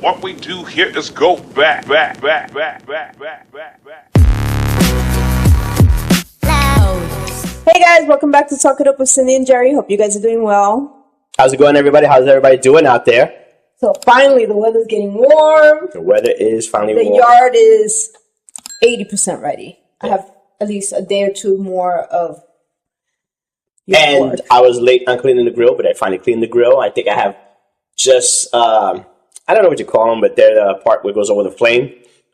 What we do here is go back. Hey guys, welcome back to Talk It Up with Cindy and Jerry. Hope you guys are doing well. How's it going, everybody? How's everybody doing out there? So finally, the weather's getting warm. The weather is finally warm. The yard is 80% ready. I have at least a day or two more of And work. I was late on cleaning the grill, but I finally cleaned the grill. I think I have just, I don't know what you call them, but they're the part where it goes over the flame.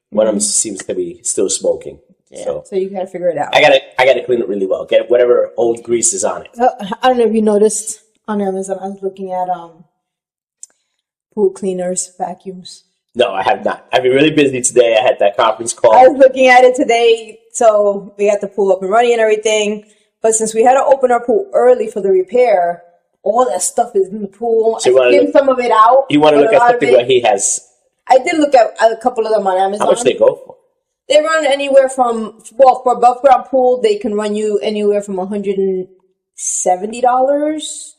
One of them seems to be still smoking. Yeah, so you gotta figure it out. I gotta clean it really well. Get whatever old grease is on it. I don't know if you noticed on Amazon, I was looking at pool cleaners, vacuums. No, I have not. I've been really busy today. I had that conference call. I was looking at it today, so we got the pool up and running and everything. But since we had to open our pool early for the repair, all that stuff is in the pool. So I skimmed some of it out. You want to look at something where he has... I did look at a couple of them on Amazon. How much they go for? They run anywhere from, well, for above ground pool, they can run you anywhere from $170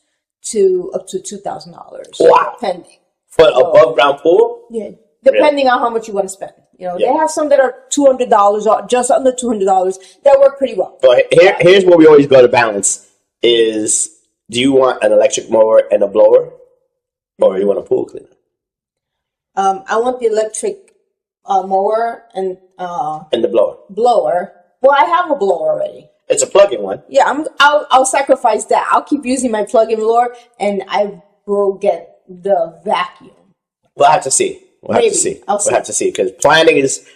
to up to $2,000. Wow. Depending. For an above ground pool? Yeah. Depending on how much you want to spend. You know, they have some that are $200 or just under $200 that work pretty well. But here's where we always go to balance is, do you want an electric mower and a blower, or do you want a pool cleaner? I want the electric mower and the blower. Well, I have a blower already. It's a plug-in one. Yeah, I'll sacrifice that. I'll keep using my plug-in blower, and I will get the vacuum. We'll have to see. We'll have to see. We'll have to see, because planning is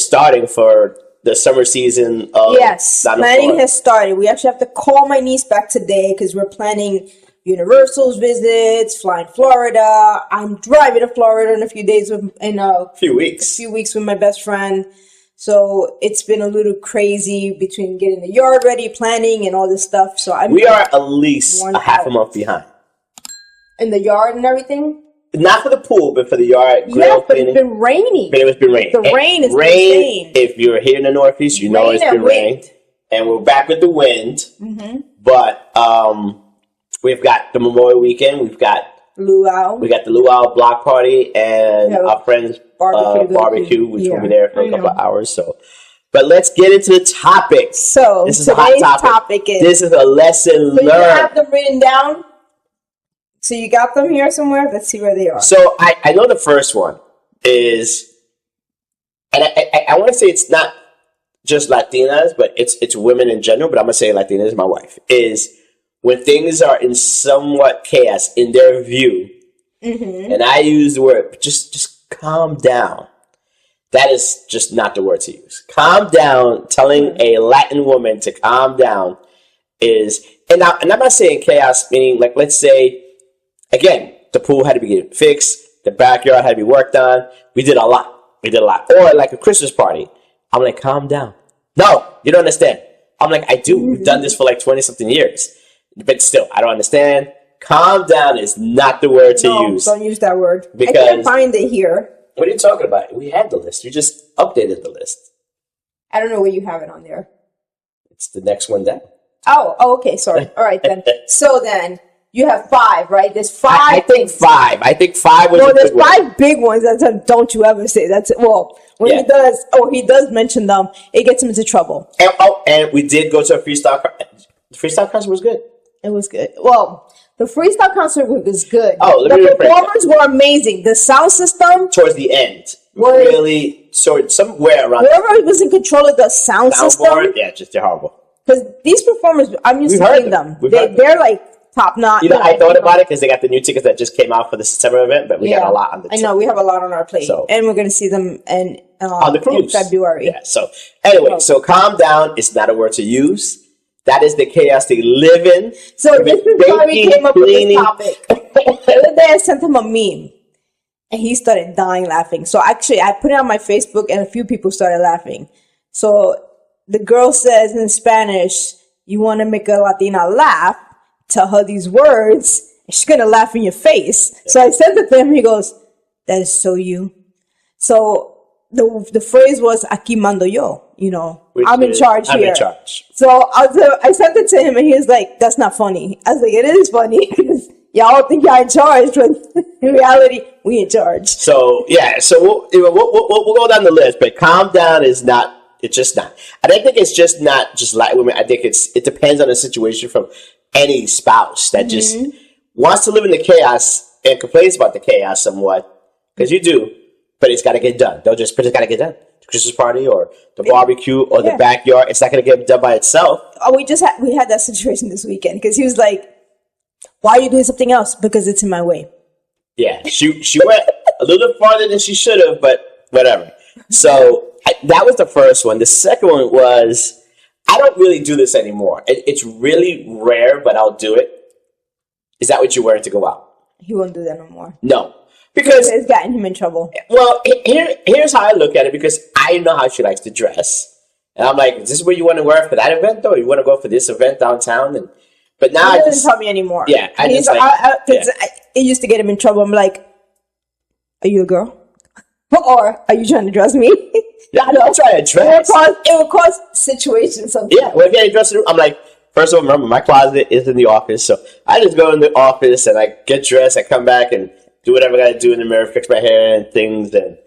starting for the summer season. Yes, planning has started. We actually have to call my niece back today because we're planning Universal's visits, flying Florida. I'm driving to Florida in a few days, in a few weeks with my best friend. So it's been a little crazy between getting the yard ready, planning, and all this stuff. So we are at least a half a month behind in the yard and everything. Not for the pool, but for the yard. Yeah, but it's been raining. But it's been raining. The rain is insane. If you're here in the Northeast, you know it's been raining. And we're back with the wind. Mm-hmm. But we've got the Memorial Weekend. We've got Luau. We got the Luau block party and our friends' barbecue, which will be there for a couple of hours. So, but let's get into the topic. So this is a hot topic. This is a lesson learned. You have them written down. So you got them here somewhere? Let's see where they are. So I know the first one is, and I want to say it's not just Latinas, but it's women in general, but I'm going to say Latinas, my wife, is when things are in somewhat chaos in their view, and I use the word, just calm down. That is just not the word to use. Calm down, telling a Latin woman to calm down is, and I'm not saying chaos, meaning like, let's say, again, the pool had to be fixed. The backyard had to be worked on. We did a lot. Or like a Christmas party. I'm like, calm down. No, you don't understand. I'm like, I do. We've done this for like 20-something years. But still, I don't understand. Calm down is not the word to use. Don't use that word. Because I can't find it here. What are you talking about? We had the list. You just updated the list. I don't know where you have it on there. It's the next one down. Oh, okay. Sorry. All right, then. So then, you have 5, right? There's 5. I think 5. I think 5 was. Well, there's 5 big ones. Don't you ever say that's it. Well, when he does mention them, it gets him into trouble. And we did go to a freestyle. The freestyle concert was good. It was good. Well, the freestyle concert was good. The performers were amazing. The sound system towards the end really somewhere around. Whoever was in control of the sound system, they're horrible. Because these performers, I'm used to seeing them. They're like top notch. You know, I thought about it because they got the new tickets that just came out for the September event, but we got a lot on the I know, we have a lot on our plate. And we're going to see them on the cruise in February. Yeah, so anyway, so calm down. It's not a word to use. That is the chaos they live in. So this is why we came up with this topic. The other day I sent him a meme, and he started dying laughing. So actually, I put it on my Facebook, and a few people started laughing. So the girl says in Spanish, you want to make a Latina laugh, tell her these words, and she's going to laugh in your face. Yeah. So I sent it to him. He goes, that is so you. So the phrase was, aquí mando yo. You know, I'm in charge here. I'm in charge. So I sent it to him, and he was like, that's not funny. I was like, it is funny. Y'all think y'all in charge. But In reality, we in charge. So yeah, so we'll go down the list, but calm down is not. It's just not. I don't think it's just not just like women. I think it depends on the situation from any spouse that just wants to live in the chaos and complains about the chaos somewhat, because you do, but it's got to get done. But it's got to get done. The Christmas party or the barbecue or the backyard, it's not going to get done by itself. Oh, we had that situation this weekend because he was like, "Why are you doing something else?" Because it's in my way. Yeah, she went a little farther than she should have, but whatever. So that was the first one. The second one was, I don't really do this anymore. It's really rare, but I'll do it. Is that what you're wearing to go out? He won't do that no more. No. Because it's gotten him in trouble. Well, here's how I look at it, because I know how she likes to dress. And I'm like, is this what you want to wear for that event, though? Or you want to go for this event downtown? But now he doesn't tell me anymore. Yeah. It used to get him in trouble. I'm like, are you a girl? Or are you trying to dress me? Yeah, I'm trying to dress. It would cause situations sometimes. Yeah, well, if you dress, I'm like, first of all, remember, my closet is in the office. So I just go in the office and I get dressed. I come back and do whatever I got to do in the mirror, fix my hair and things. And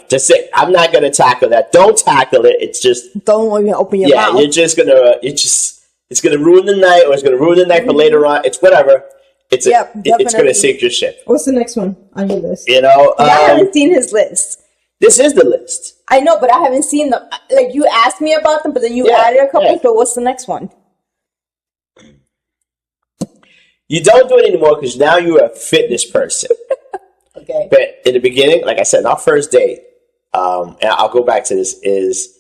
just it. I'm not going to tackle that. Don't tackle it. It's just. Don't even open your mouth. Yeah, it's going to ruin the night, or it's going to ruin the night for later on. It's whatever. It's going to sink your ship. What's the next one on your list? You know, I haven't seen his list. This is the list. I know, but I haven't seen them. Like, you asked me about them, but then you added a couple. Yeah. So what's the next one? You don't do it anymore because now you're a fitness person. Okay. But in the beginning, like I said, our first date, and I'll go back to this, is,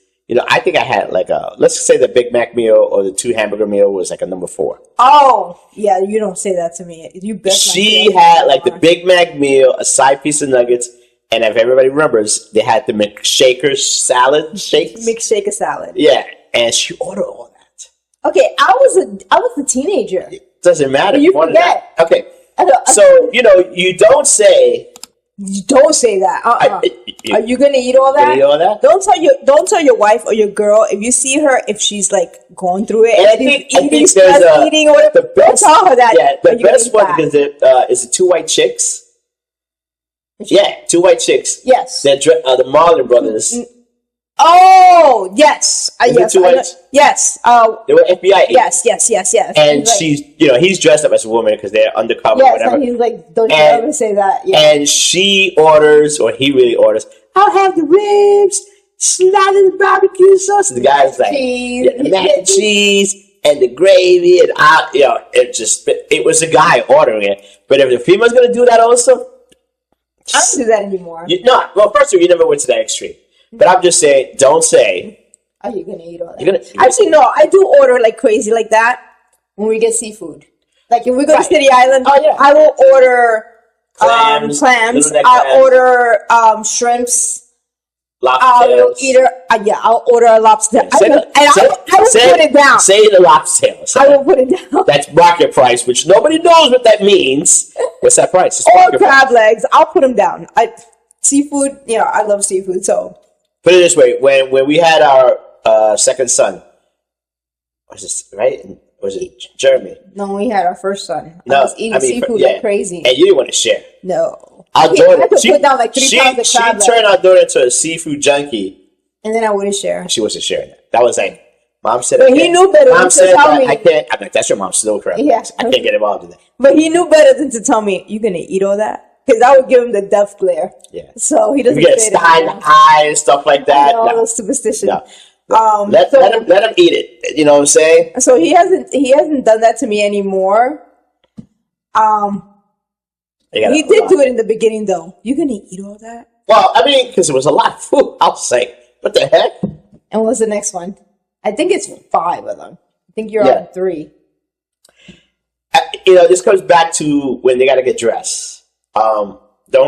I think I had like let's say the Big Mac meal or the 2 hamburger meal was like a number 4. Oh, yeah, you don't say that to me. She had like the Big Mac meal, a side piece of nuggets, and if everybody remembers, they had the McShaker salad shakes. McShaker salad. Yeah, and she ordered all that. Okay, I was a teenager. It doesn't matter. You forget. Okay, so you don't say. You don't say that. Are you gonna eat all that? Eat all that? Don't tell your wife or your girl if you see her, if she's like going through it. I think eating or whatever. The best, don't tell her that. Yeah, the best one because is the 2 white chicks. Yeah, 2 white chicks. Yes. They're the Marlon brothers. Oh, yes. Yes. They were FBI agents. Yes. And she's, he's dressed up as a woman because they're undercover or whatever. And he's like, don't you ever say that. Yeah. And she orders, or he really orders, I'll have the ribs, slathered barbecue sauce. And the guy's like, the mac and cheese and the gravy. And it was a guy ordering it. But if the female's going to do that also, I don't do that anymore. Well, first of all, you never went to that extreme. But I'm just saying, don't say. Are you gonna eat all that? Actually, no. I do order like crazy like that when we get seafood. Like if we go to City Island, I will order clams. I'll order shrimps. Lobster. I'll order a lobster. I will put it down. Say the lobster. I will put it down. That's market price, which nobody knows what that means. What's that price? Or crab legs. I'll put them down. Seafood. I love seafood. So put it this way: when we had our second son, was this right? Was it Jeremy? No, we had our first son. No, I was eating seafood like crazy, and you didn't want to share. No. Our daughter, put down like 3 pounds of crab. She turned our daughter into a seafood junkie. And then I wouldn't share. She wasn't sharing that. That was like, Mom said. But he knew better than to tell me. I can't. I'm like, that's your mom's still crap. Yeah. I can't get involved in that. But he knew better than to tell me, you're going to eat all that? Because I would give him the death glare. Yeah. So he doesn't say that. You get that. a stein eye and stuff like that. All those superstitions. No. Let him eat it. You know what I'm saying? So he hasn't done that to me anymore. He did do it in the beginning, though. You gonna eat all that? Well, I mean, because it was a lot of food. I'll say, what the heck? And what's the next one? I think it's 5 of them. I think you're on 3. This comes back to when they gotta get dressed. Don't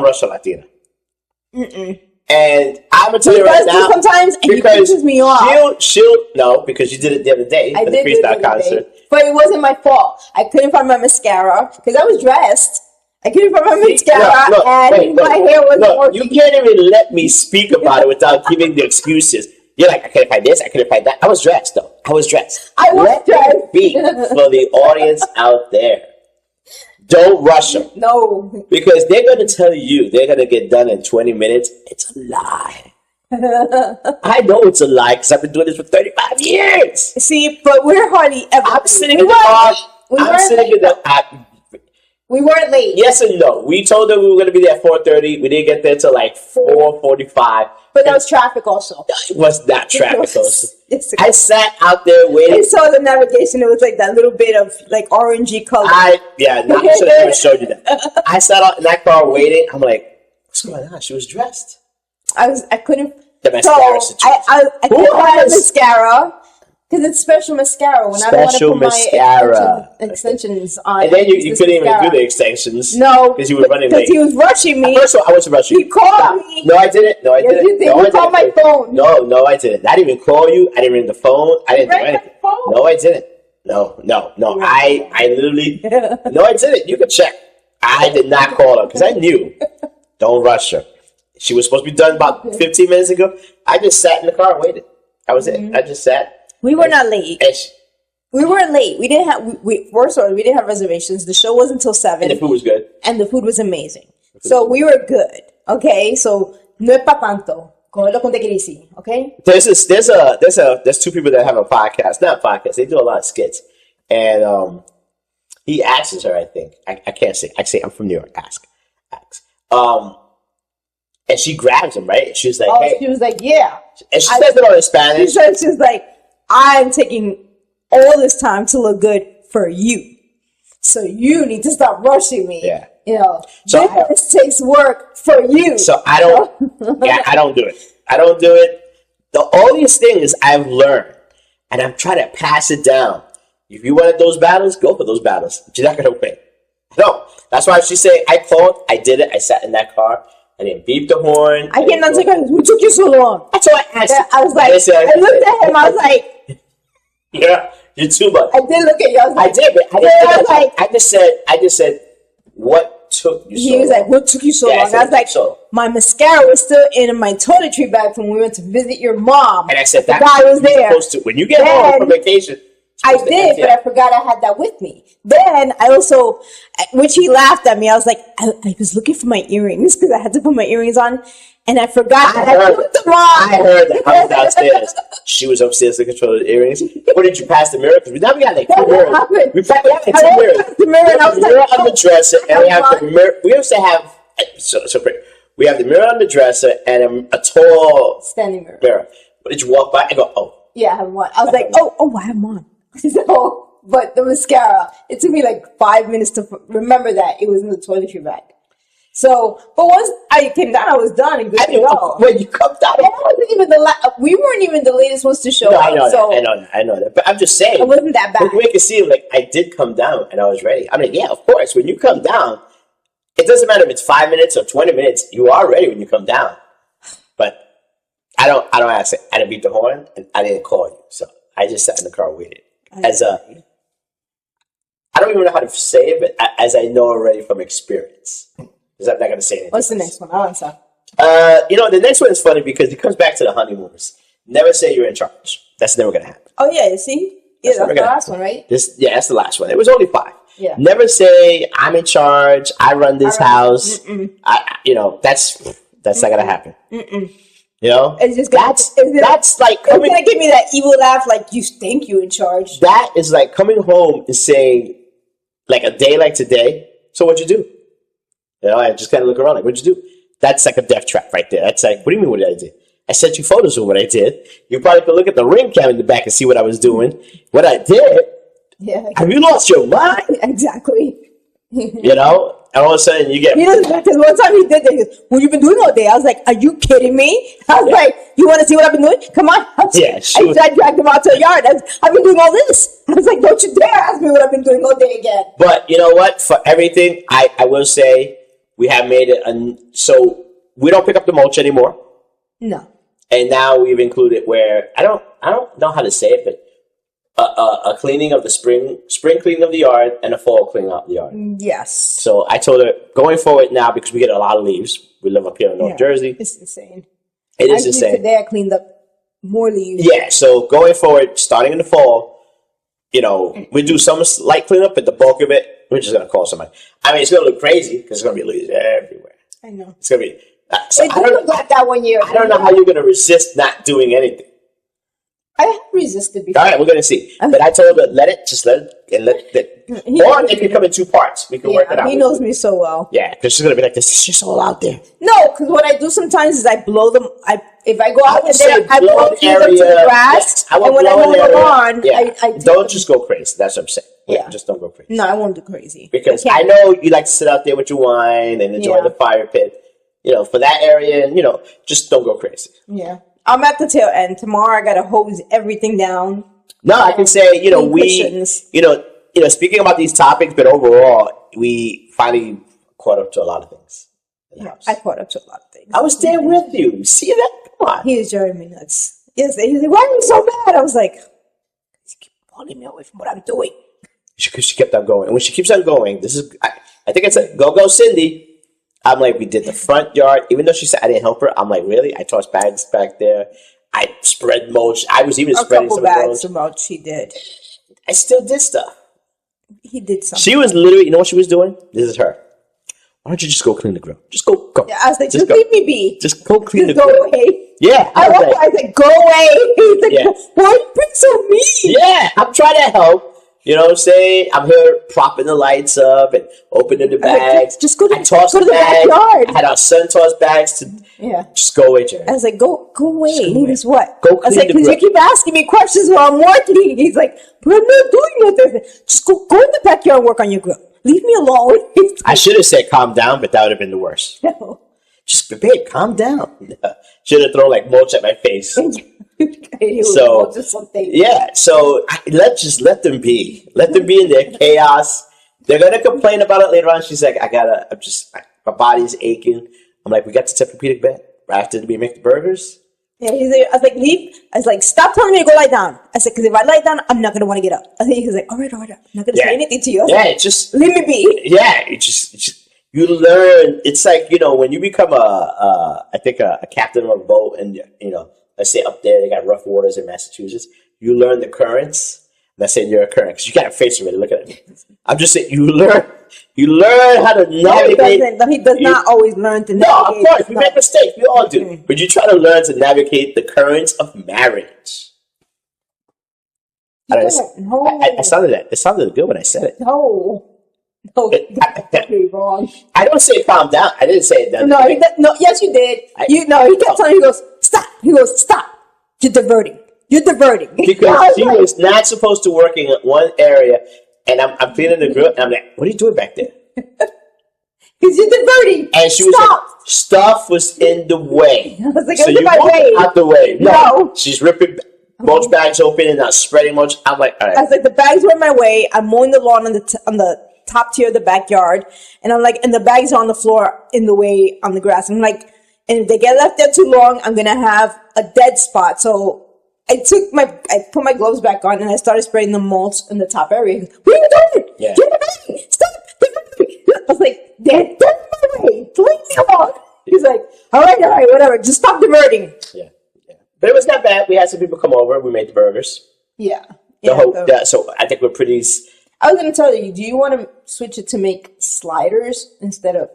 rush a Latina. And I'm gonna tell you right now, sometimes and he pisses me off. She'll because you did it the other day at the freestyle concert. But it wasn't my fault. I couldn't find my mascara because I was dressed. I couldn't find my mascara and my hair wasn't working. You can't even let me speak about it without giving the excuses. You're like, I couldn't find this, I couldn't find that. I was dressed though. I was dressed. Let it be for the audience out there. Don't rush them. No. Because they're going to tell you they're going to get done in 20 minutes. It's a lie. I know it's a lie because I've been doing this for 35 years. See, but we're hardly ever. I'm sitting in the car. I'm sitting in the... We weren't late. Yes and no. We told them we were going to be there at 4:30. We didn't get there till like 4:45. But that was traffic also. It was not traffic also. Yes, I sat out there waiting. I saw the navigation. It was like that little bit of like orangey color. I should have even showed you that. I sat out in that car waiting. I'm like, what's going on? She was dressed. I couldn't. The mascara situation. I couldn't find a mascara. Because it's special mascara when I don't want to put my extensions on. And then you couldn't even do the extensions. No. Because you were running late. Because he was rushing me. First of all, I wasn't rushing you. He called me. No, I didn't. No, I didn't. You did. You called my phone. No, I didn't. I didn't even call you. I didn't ring the phone. I didn't do anything. No, I didn't. No. I literally... No, I didn't. You can check. I did not call her because I knew. Don't rush her. She was supposed to be done about 15 minutes ago. I just sat in the car and waited. That was it. I just sat. We were not late. We weren't late. We didn't have. We didn't have reservations. The show wasn't until 7. And the food was good. And the food was amazing. So we were good. Okay. So no es pa tanto. Cógelo con tequilisi. Okay. There's two people that have a podcast. Not a podcast. They do a lot of skits. And he asks her. I think I can't say. I say I'm from New York. Ask. And she grabs him, right? She was like, "Hey." She was like, "Yeah." And she says it all in Spanish. She said, "She's like, I'm taking all this time to look good for you, so you need to stop rushing me." Yeah. You know, so this takes work for you. So I don't. I don't do it. I don't do it. All these things I've learned, and I'm trying to pass it down. If you wanted those battles, go for those battles. But you're not gonna win. No, that's why she say I called. I did it. I sat in that car. I didn't beep the horn. I came down to her. What took you so long? That's what I asked. Yeah, I was like, I looked at him. I was like, "Yeah, you're too much." I did look at you. I was like, I did, but I just said, "What took you so long?" He was like, "What took you so long?" I was like, "My mascara was still in my toiletry bag from when we went to visit your mom." And I said, "The guy was there." Supposed to, when you get home from vacation. I did, but I forgot I had that with me. Then I also, which he laughed at me. I was like, I was looking for my earrings because I had to put my earrings on, and I forgot I put them on. I heard that. I was downstairs. She was upstairs looking for the earrings. What did you pass the mirror? Because now we got like 2 mirrors. We have like 2 mirrors. The mirror, and I was the mirror on the dresser, and we have the mirror. We used to have so great. We have the mirror on the dresser and a tall standing mirror. What did you walk by and go? Oh, yeah, I have one. I was like, oh, I have one. So, but the mascara, it took me like 5 minutes to remember that it was in the toiletry bag. So, but once I came down, I was done and good to go. When you come down, we weren't even the latest ones to show up. I know that. But I'm just saying, it wasn't that bad. We can see, like, I did come down and I was ready. I mean, yeah, of course, when you come down, it doesn't matter if it's 5 minutes or 20 minutes. You are ready when you come down. But I don't ask it. I didn't beat the horn and I didn't call you, so I just sat in the car and waited. I don't even know how to say it, but as I know already from experience. Because I'm not going to say anything. What's the next one? I want to the next one is funny because it comes back to the honeymooners. Never say you're in charge. That's never going to happen. Oh, yeah, you see? Yeah, that's the last one, right? That's the last one. It was only 5. Yeah. Never say, I'm in charge, I run this house. That's not going to happen. You know, it's just that's like coming. It's gonna give me that evil laugh, like you think you in charge. That is like coming home and saying, like a day like today. So what'd you do? You know, I just kind of look around like, what'd you do? That's like a death trap right there. That's like, what do you mean? What did I do? I sent you photos of what I did. You probably could look at the ring cam in the back and see what I was doing. What I did. Yeah. Have you lost your mind? Exactly. You know. And all of a sudden, you get... Because one time he did that. He goes, what you been doing all day? I was like, are you kidding me? I was like, you want to see what I've been doing? Come on. I dragged him out to the yard. I've been doing all this. I was like, don't you dare ask me what I've been doing all day again. But you know what? For everything, I will say we have made it... so we don't pick up the mulch anymore. No. And now we've included where... I don't know how to say it, but... a cleaning of the spring cleaning of the yard and a fall cleaning of the yard. Yes. So I told her, going forward now, because we get a lot of leaves, we live up here in North Jersey. It's insane. It is insane. Today I cleaned up more leaves. Yeah, so going forward, starting in the fall, we do some light cleanup, but the bulk of it, We're just gonna call somebody. I mean, it's gonna look crazy because it's gonna be ladies everywhere. I know. It's gonna be. So It did look like that one year. I don't know how you're gonna resist not doing anything. I have resisted before. All right, we're gonna see. But I told her, let it, and let it. Or it can come in 2 parts. We can work it out. He knows me so well. Yeah, because she's gonna be like, this is just all out there. No, because what I do sometimes is I blow them. If I go out would there, say I blow blow an them to the area. grass. I would And when I blow mow an the area. lawn, Yeah. I Don't just go crazy. That's what I'm saying. Yeah. Just don't go crazy. No, I won't do crazy. Because I know you like to sit out there with your wine and enjoy the fire pit. You know, for that area, and just don't go crazy. Yeah, I'm at the tail end. Tomorrow, I gotta hose everything down. No, I can say, cushions. speaking about these topics, but overall, we finally caught up to a lot of things. Yeah, I caught up to a lot of things. I was there with you. See that? Come on. He was driving me nuts. Yes, he's like, "Why are you so mad?" I was like, "He keep pulling me away from what I'm doing." She kept on going, and when she keeps on going, I think it's a go Cindy. I'm like, we did the front yard, even though she said I didn't help her. I'm like, really? I tossed bags back there. I spread mulch. I was even spreading some bags mulch. of mulch. He did. I still did stuff. He did something. She was literally, you know what she was doing? This is her. Why don't you just go clean the grill? Just go. Yeah, I was like, just leave me be. Just go clean the go grill. away. Yeah. I was like, go away. He's like, Yeah. why are you being so mean? Yeah, I'm trying to help. You know what I'm saying? I'm here propping the lights up and opening the bags. Just go to I tossed the bags. backyard. I had our son toss bags to just go away, Jerry. I was like, go away. He was what? Go I was clean like, the because you grill. keep asking me questions while I'm working. He's like, but I'm not doing nothing. Just go in the backyard and work on your grill. Leave me alone. I should have said calm down, but that would have been the worst. No. Just, babe, calm down. Should have thrown like mulch at my face. So let's just let them be. Let them be in their chaos. They're gonna complain about it later on. She's like, my body's aching. I'm like, we got the Tempur-Pedic bed right after we make the burgers. Yeah, I was like, leave. I was like, stop telling me to go lie down. I said, because if I lie down, I'm not gonna want to get up. I think he was like, all right, I'm not gonna say anything to you. Yeah, just leave me be. Yeah, you learn. It's like when you become a captain of a boat, and let's say up there they got rough waters in Massachusetts. You learn the currents. Let's say you're a current because you got a face already. Look at it. I'm just saying you learn how to navigate. No, he does not always learn to navigate. No, of course we make mistakes. We all do. But you try to learn to navigate the currents of marriage. I sounded good when I said it. No, that's wrong. I don't say calm down. I didn't say that. No, yes, you did. He kept telling me, he goes, stop. He goes, stop. You're diverting. Because she was not supposed to work in one area, and I'm cleaning the grill, and I'm like, what are you doing back there? Because you're diverting. And she was like, stuff was in the way. I was like, so you walk out the way. No. She's ripping mulch bags open and not spreading mulch. I'm like, all right. I was like, the bags were in my way. I'm mowing the lawn on the top tier of the backyard, and I'm like, and the bags are on the floor in the way on the grass. I'm like, and if they get left there too long, I'm gonna have a dead spot. So I put my gloves back on and I started spraying the mulch in the top area. What are you doing? Yeah. Get away! Stop! I was like, they're in my way. Leave me alone. He's like, all right, whatever. Just stop diverting. Yeah. But it was not bad. We had some people come over. We made the burgers. Yeah. So I think we're pretty. I was going to tell you, do you want to switch it to make sliders instead of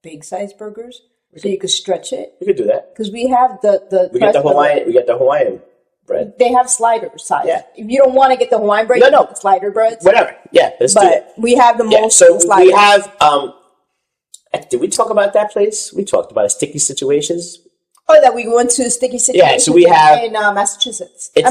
big size burgers? So you could stretch it? We could do that. Because we have we get the Hawaiian bread. They have slider size. Yeah. If you don't want to get the Hawaiian bread, no. Slider breads. Whatever. Yeah, let's do it. But we have the most sliders. We have, did we talk about that place? We talked about Sticky Situations. Oh, that we went to Sticky Situations. Yeah, so we have in Massachusetts. The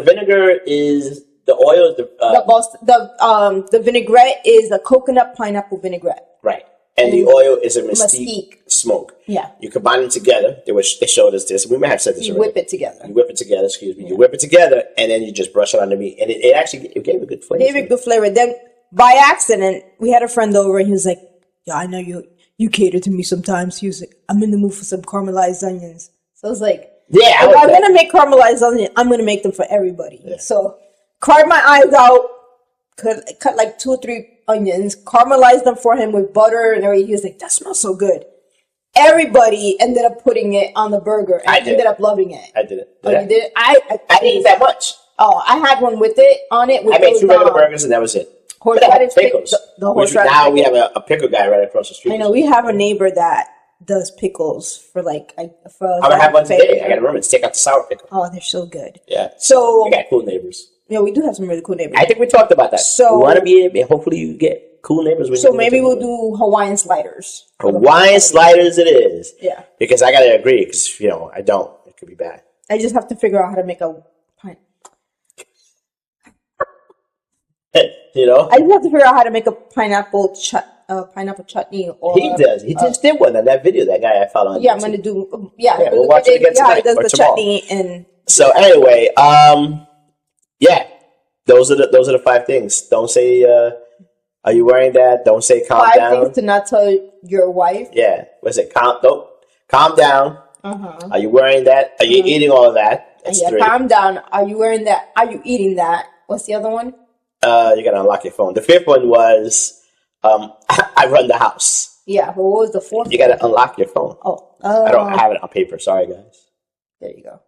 vinegar is the oil. The vinaigrette is a coconut pineapple vinaigrette. Right. And the oil is a mesquite smoke. Yeah. You combine them together. They showed us this. We may have said this already. You whip it together. Excuse me. You whip it together, and then you just brush it on the meat. And it gave a good flavor. It gave a good flavor. Then, by accident, we had a friend over, and he was like, yeah, I know you cater to me sometimes. He was like, I'm in the mood for some caramelized onions. So I was like, yeah, if I'm going to make caramelized onions, I'm going to make them for everybody. Yeah. So, carved my eyes out, cut like 2 or 3 onions, caramelized them for him with butter and everything. He was like, that smells so good. Everybody ended up putting it on the burger and ended up loving it. I did it. Oh, you did it? I didn't eat that much. Oh, I had one with it on it. I made 2 regular burgers and that was it. Horseradish pickles. The horseradish now pickle. we have a pickle guy right across the street. I know we have a neighbor that does pickles for like for. I'm gonna have one today. I gotta remember to take out the sour pickle. Oh, they're so good. Yeah. So we got cool neighbors. Yeah, we do have some really cool neighbors. I think we talked about that. So we want to be. Hopefully, you get cool neighbors. When so maybe we'll do Hawaiian sliders. Hawaiian sliders. It is. Yeah. Because I gotta agree. Because I don't. It could be bad. I just have to figure out how to make a pine. I just have to figure out how to make a pineapple chutney. Or He does. He just did one on that video. That guy I followed on yeah, YouTube. I'm gonna do. We'll watch it again tonight. He does or the tomorrow. chutney and. So anyway, yeah, those are the 5 things. Don't say, are you wearing that? Don't say calm 5 down. things to not tell your wife. Yeah, what's it? Calm down. Uh-huh. Are you wearing that? Are you eating all of that? That's 3. Calm down. Are you wearing that? Are you eating that? What's the other one? You gotta unlock your phone. The 5th one was, I run the house. Yeah, but what was the 4th? You gotta unlock your phone. Oh, I don't have it on paper. Sorry, guys. There you go.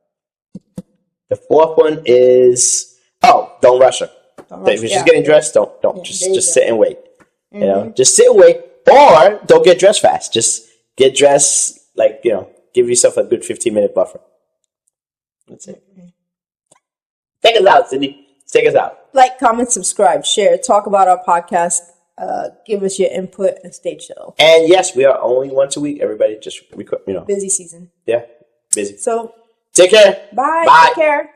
The 4th one is, don't rush her. If you're just getting dressed, don't just sit and wait. Mm-hmm. Just sit and wait, or don't get dressed fast. Just get dressed, give yourself a good 15-minute buffer. That's it. Mm-hmm. Take us out, Cindy. Take us out. Like, comment, subscribe, share, talk about our podcast. Give us your input and stay chill. And yes, we are only once a week. Everybody, just busy season. Yeah, busy. So take care. bye. Bye. Take care.